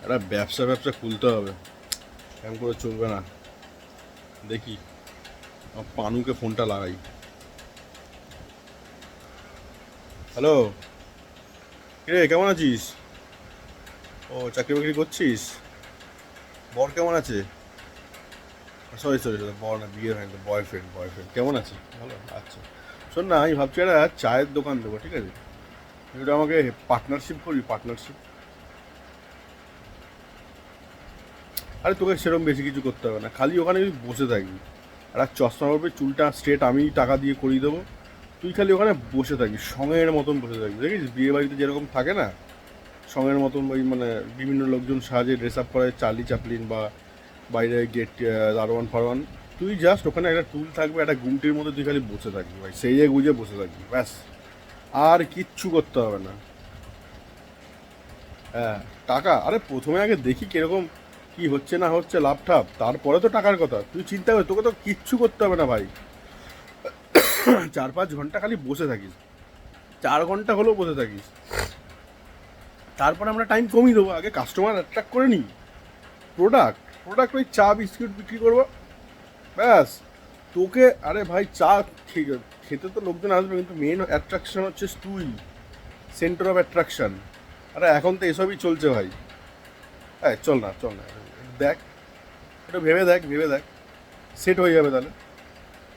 একটা ব্যবসা খুলতে হবে, এমন করে চলবে না। দেখি পানুকে ফোনটা লাগাই। হ্যালো, কিরে কেমন আছিস? ও চাকরি বাকরি করছিস? বর কেমন আছে? সরি সরি সরি, বর না, বিয়ে হয়নি, বয়ফ্রেন্ড বয়ফ্রেন্ড কেমন আছে? ভালো, আচ্ছা। শোন না, আমি ভাবছি একটা চায়ের দোকান দেবো, ঠিক আছে? এটা আমাকে পার্টনারশিপ করবি, পার্টনারশিপ। আরে তোকে সেরকম বেশি কিছু করতে হবে না, খালি ওখানে তুই বসে থাকবি। একটা চশমা পরবি, চুলটা স্ট্রেট আমি টাকা দিয়ে করিয়ে দেবো। তুই খালি ওখানে বসে থাকবি, সঙের মতন বসে থাকবি। দেখিস বিয়ে বাড়িতে যেরকম থাকে না, সঙের মতন, ওই মানে বিভিন্ন লোকজন সাহায্যে ড্রেস আপ করে, চার্লি চ্যাপলিন বা বাইরে গেট দারোয়ান ফারওয়ান। তুই জাস্ট ওখানে একটা টুল থাকবে, একটা গুমটির মধ্যে তুই খালি বসে থাকবি ভাই, সেই যে গুজে বসে থাকবি ব্যাস। আর কিচ্ছু করতে হবে না। হ্যাঁ, টাকা আরে প্রথমে আগে দেখি কিরকম কি হচ্ছে না হচ্ছে, লাভ ঠাপ, তারপরে তো টাকার কথা তুই চিন্তা কর। তোকে তো কিচ্ছু করতে হবে না ভাই। 4-5 ঘন্টা খালি বসে থাকিস, 4 ঘন্টা হলেও বসে থাকিস। তারপরে আমরা টাইম কমিয়ে দেবো, আগে কাস্টমার অ্যাট্রাক্ট করে নিই। প্রোডাক্ট প্রোডাক্ট ওই চা বিস্কুট বিক্রি করবো ব্যাস। তোকে আরে ভাই চা খেতে তো লোকজন আসবে, কিন্তু মেন অ্যাট্রাকশন হচ্ছে তুই, সেন্টার অফ অ্যাট্রাকশন। আরে এখন তো এসবই চলছে ভাই। হ্যাঁ চল না চল না, দেখ, একটু ভেবে দেখ, ভেবে দেখ, সেট হয়ে যাবে তাহলে।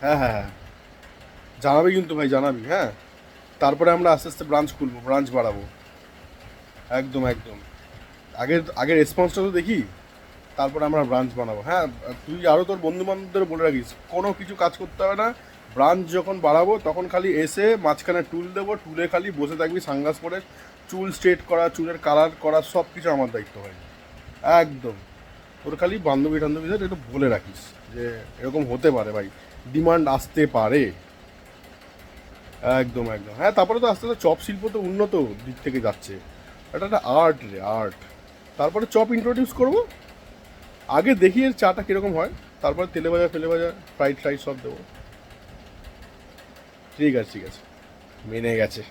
হ্যাঁ হ্যাঁ হ্যাঁ, জানাবি কিন্তু ভাই, জানাবি হ্যাঁ। তারপরে আমরা আস্তে আস্তে ব্রাঞ্চ খুলবো, ব্রাঞ্চ বাড়াবো। একদম একদম, আগে আগে রেসপন্সটা তো দেখি, তারপরে আমরা ব্রাঞ্চ বানাবো। হ্যাঁ, তুই আরও তোর বন্ধু বান্ধবদের বলে রাখিস, কোনো কিছু কাজ করতে হবে না। ব্রাঞ্চ যখন বাড়াবো তখন খালি এসে মাঝখানে টুল দেবো, টুলে খালি বসে থাকবি সানগ্লাস পরে, চুল স্ট্রেট করা, চুলের কালার করা, সব কিছু আমার দায়িত্ব হয়। একদম। তোর খালি বান্ধবী টান্ধবীদের একটু বলে রাখিস যে এরকম হতে পারে ভাই, ডিমান্ড আসতে পারে। একদম একদম, হ্যাঁ। তারপরে তো আস্তে আস্তে চপ শিল্প তো উন্নত দিক থেকে যাচ্ছে। এটা একটা আর্ট রে, আর্ট। তারপরে চপ ইন্ট্রোডিউস করবো। আগে দেখি এর চাটা কীরকম হয়, তারপরে তেলে ভাজা ফেলে ভাজা ফ্রাইড সব দেবো। ঠিক আছে ঠিক আছে, মেনে গেছে।